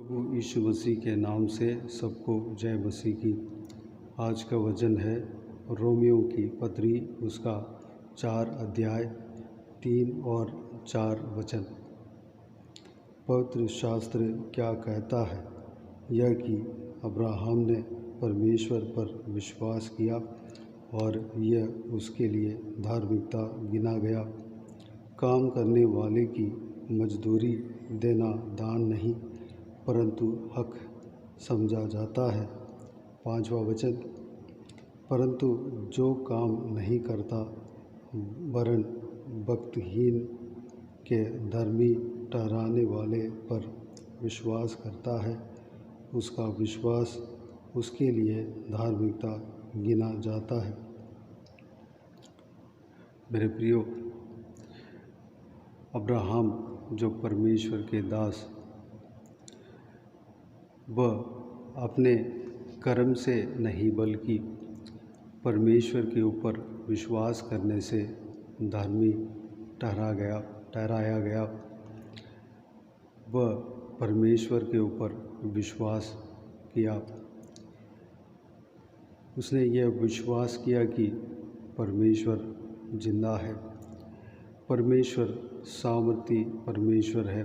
प्रभु यीशु मसीह के नाम से सबको जय मसीह की। आज का वचन है रोमियो की पत्री, उसका 4 अध्याय 3 और 4 वचन। पवित्र शास्त्र क्या कहता है? यह कि अब्राहम ने परमेश्वर पर विश्वास किया और यह उसके लिए धार्मिकता गिना गया। काम करने वाले की मजदूरी देना दान नहीं, परंतु हक समझा जाता है। 5वां वचन। परंतु जो काम नहीं करता वरन भक्तिहीन के धर्मी ठहराने वाले पर विश्वास करता है, उसका विश्वास उसके लिए धार्मिकता गिना जाता है। मेरे प्रियो, अब्राहम जो परमेश्वर के दास, वह अपने कर्म से नहीं बल्कि परमेश्वर के ऊपर विश्वास करने से धर्मी ठहराया गया। वह परमेश्वर के ऊपर विश्वास किया। उसने यह विश्वास किया कि परमेश्वर जिंदा है, परमेश्वर सामर्थी परमेश्वर है,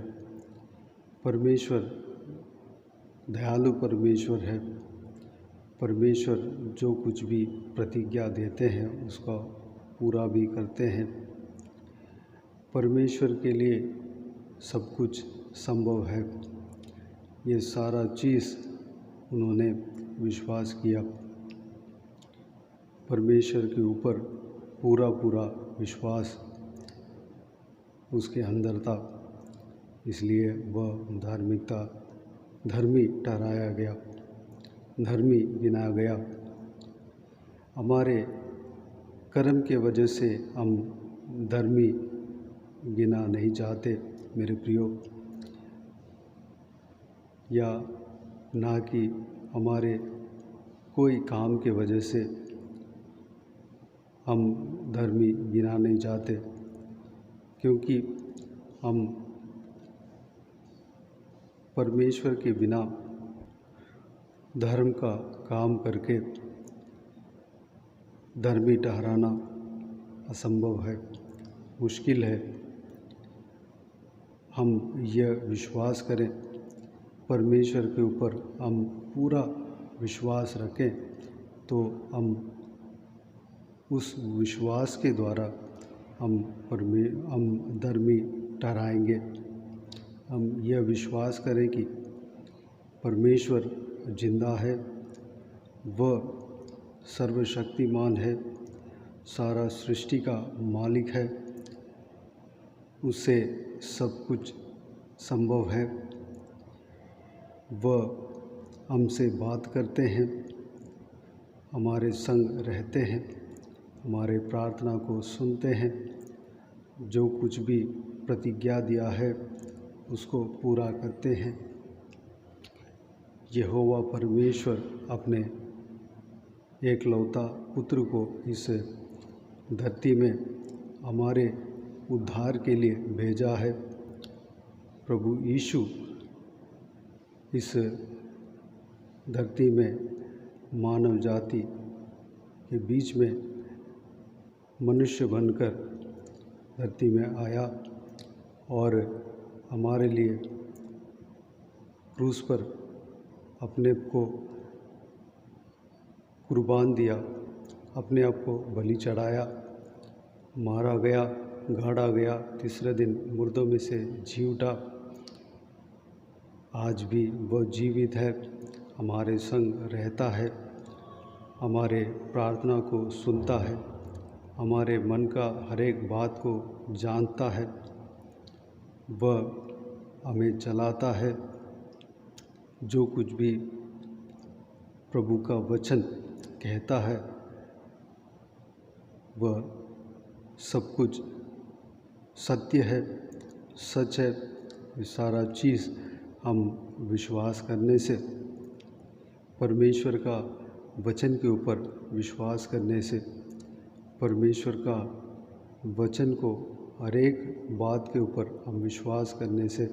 परमेश्वर दयालु परमेश्वर है, परमेश्वर जो कुछ भी प्रतिज्ञा देते हैं उसका पूरा भी करते हैं। परमेश्वर के लिए सब कुछ संभव है। ये सारा चीज़ उन्होंने विश्वास किया। परमेश्वर के ऊपर पूरा विश्वास उसके अंदर था, इसलिए वह धर्मी ठहराया गया, धर्मी गिनाया गया। हमारे कर्म के वजह से हम धर्मी गिना नहीं जाते मेरे प्रियो, या ना कि हमारे कोई काम के वजह से हम धर्मी गिना नहीं जाते, क्योंकि हम परमेश्वर के बिना धर्म का काम करके धर्मी ठहराना असंभव है, मुश्किल है। हम यह विश्वास करें, परमेश्वर के ऊपर हम पूरा विश्वास रखें, तो हम उस विश्वास के द्वारा हम धर्मी ठहराएंगे। हम यह विश्वास करें कि परमेश्वर जिंदा है, वह सर्वशक्तिमान है, सारा सृष्टि का मालिक है, उससे सब कुछ संभव है। वह हमसे बात करते हैं, हमारे संग रहते हैं, हमारे प्रार्थना को सुनते हैं, जो कुछ भी प्रतिज्ञा दिया है उसको पूरा करते हैं। यहोवा परमेश्वर अपने एकलौता पुत्र को इस धरती में हमारे उद्धार के लिए भेजा है। प्रभु यीशु इस धरती में मानव जाति के बीच में मनुष्य बनकर धरती में आया और हमारे लिए क्रूस पर अपने को कुर्बान दिया, अपने आप को बलि चढ़ाया, मारा गया, गाड़ा गया, तीसरे दिन मुर्दों में से जी उठा। आज भी वह जीवित है, हमारे संग रहता है, हमारे प्रार्थना को सुनता है, हमारे मन का हर एक बात को जानता है, वह हमें चलाता है। जो कुछ भी प्रभु का वचन कहता है वह सब कुछ सत्य है, सच है। ये सारा चीज़ हम विश्वास करने से, परमेश्वर का वचन के ऊपर विश्वास करने से, परमेश्वर का वचन को हर एक बात के ऊपर हम विश्वास करने से,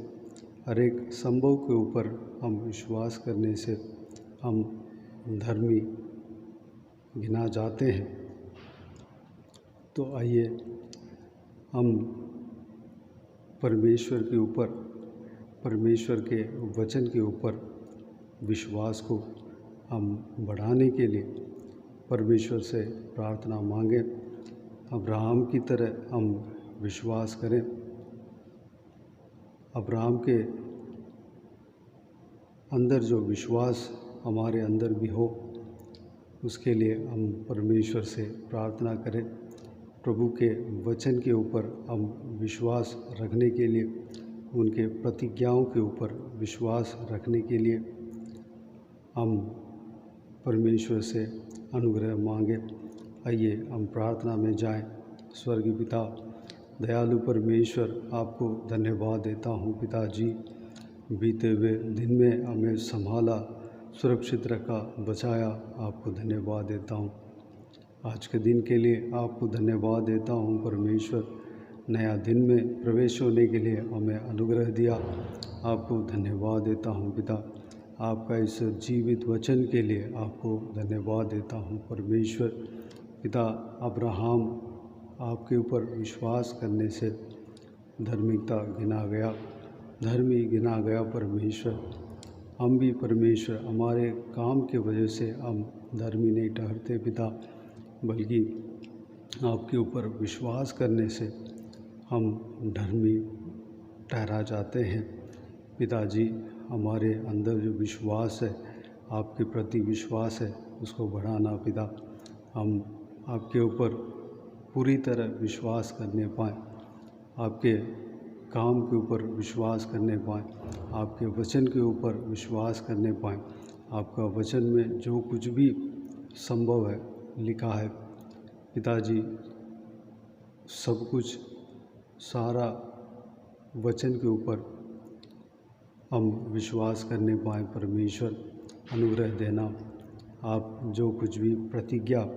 हर एक संभव के ऊपर हम विश्वास करने से हम धर्मी गिना जाते हैं। तो आइए हम परमेश्वर के ऊपर, परमेश्वर के वचन के ऊपर विश्वास को हम बढ़ाने के लिए परमेश्वर से प्रार्थना मांगें। अब्राहम की तरह हम विश्वास करें। अब्राहम के अंदर जो विश्वास हमारे अंदर भी हो, उसके लिए हम परमेश्वर से प्रार्थना करें। प्रभु के वचन के ऊपर हम विश्वास रखने के लिए, उनके प्रतिज्ञाओं के ऊपर विश्वास रखने के लिए हम परमेश्वर से अनुग्रह मांगे। आइए हम प्रार्थना में जाएं। स्वर्गीय पिता, दयालु परमेश्वर, आपको धन्यवाद देता हूँ पिताजी। बीते हुए दिन में हमें संभाला, सुरक्षित रखा, बचाया, आपको धन्यवाद देता हूँ। आज के दिन के लिए आपको धन्यवाद देता हूँ परमेश्वर। नया दिन में प्रवेश होने के लिए हमें अनुग्रह दिया, आपको धन्यवाद देता हूँ पिता। आपका इस जीवित वचन के लिए आपको धन्यवाद देता हूँ परमेश्वर। पिता, अब्राहम आपके ऊपर विश्वास करने से धार्मिकता गिना गया, धर्मी गिना गया परमेश्वर। हम भी परमेश्वर, हमारे काम के वजह से हम धर्मी नहीं ठहरते पिता, बल्कि आपके ऊपर विश्वास करने से हम धर्मी ठहरा जाते हैं। पिताजी, हमारे अंदर जो विश्वास है, आपके प्रति विश्वास है, उसको बढ़ाना पिता। हम आपके ऊपर पूरी तरह विश्वास करने पाएँ, आपके काम के ऊपर विश्वास करने पाएँ, आपके वचन के ऊपर विश्वास करने पाएँ। आपका वचन में जो कुछ भी संभव है लिखा है पिताजी, सब कुछ सारा वचन के ऊपर हम विश्वास करने पाएँ परमेश्वर। अनुग्रह देना। आप जो कुछ भी प्रतिज्ञा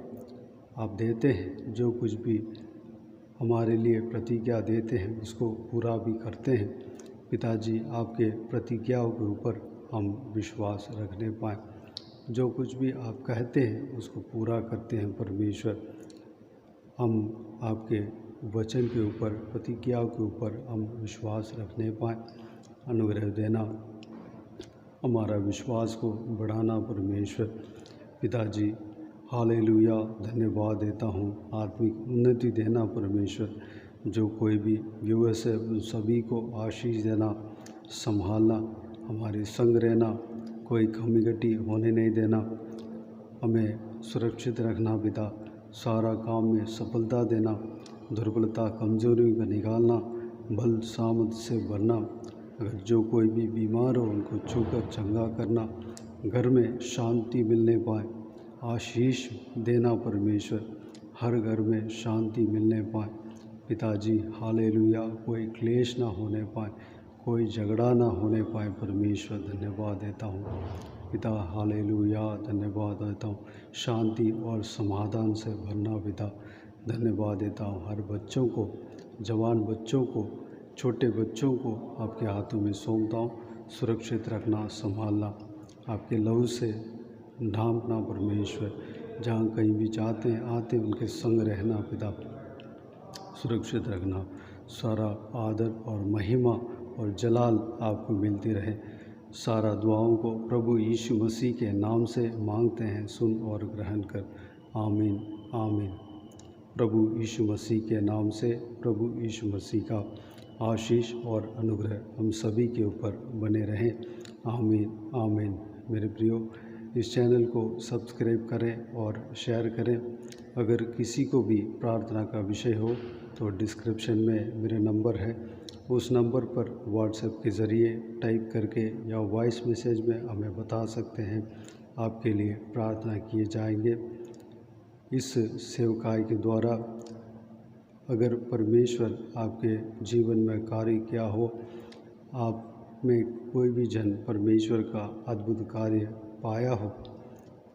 आप देते हैं, जो कुछ भी हमारे लिए प्रतिज्ञा देते हैं, उसको पूरा भी करते हैं पिताजी। आपके प्रतिज्ञाओं के ऊपर हम विश्वास रखने पाएँ। जो कुछ भी आप कहते हैं उसको पूरा करते हैं परमेश्वर। हम आपके वचन के ऊपर, प्रतिज्ञाओं के ऊपर हम विश्वास रखने पाएँ। अनुग्रह देना, हमारा विश्वास को बढ़ाना परमेश्वर। पिताजी, हालेलुया, धन्यवाद देता हूँ। आत्मिक उन्नति देना परमेश्वर। जो कोई भी व्यूअर्स है उन सभी को आशीष देना, संभालना, हमारे संग रहना, कोई कमी घटी होने नहीं देना, हमें सुरक्षित रखना पिता। सारा काम में सफलता देना, दुर्बलता कमजोरी को निकालना, बल सामर्थ से भरना। अगर जो कोई भी बीमार हो उनको छूकर चंगा करना, घर में शांति मिलने पाए, आशीष देना परमेश्वर। हर घर में शांति मिलने पाए पिताजी। हालेलुया, कोई क्लेश ना होने पाए, कोई झगड़ा ना होने पाए परमेश्वर। धन्यवाद देता हूँ पिता। हालेलुया, धन्यवाद देता हूँ। शांति और समाधान से भरना पिता। धन्यवाद देता हूँ। हर बच्चों को, जवान बच्चों को, छोटे बच्चों को आपके हाथों में सौंपता हूँ। सुरक्षित रखना, संभालना, आपके लहू से ढांपना परमेश्वर। जहाँ कहीं भी जाते हैं आते हैं उनके संग रहना पिता। सुरक्षित रखना। सारा आदर और महिमा और जलाल आपको मिलती रहे। सारा दुआओं को प्रभु यीशु मसीह के नाम से मांगते हैं, सुन और ग्रहण कर। आमीन, आमीन। प्रभु यीशु मसीह के नाम से प्रभु यीशु मसीह का आशीष और अनुग्रह हम सभी के ऊपर बने रहें। आमीन, आमीन। मेरे प्रियो, इस चैनल को सब्सक्राइब करें और शेयर करें। अगर किसी को भी प्रार्थना का विषय हो तो डिस्क्रिप्शन में मेरे नंबर है, उस नंबर पर व्हाट्सएप के ज़रिए टाइप करके या वॉइस मैसेज में हमें बता सकते हैं। आपके लिए प्रार्थना किए जाएंगे। इस सेवकाई के द्वारा अगर परमेश्वर आपके जीवन में कार्य किया हो, आप में कोई भी जन परमेश्वर का अद्भुत कार्य पाया हो,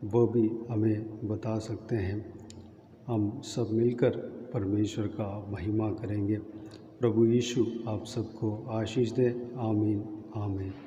वो भी हमें बता सकते हैं। हम सब मिलकर परमेश्वर का महिमा करेंगे। प्रभु यीशु आप सबको आशीष दे। आमीन, आमीन।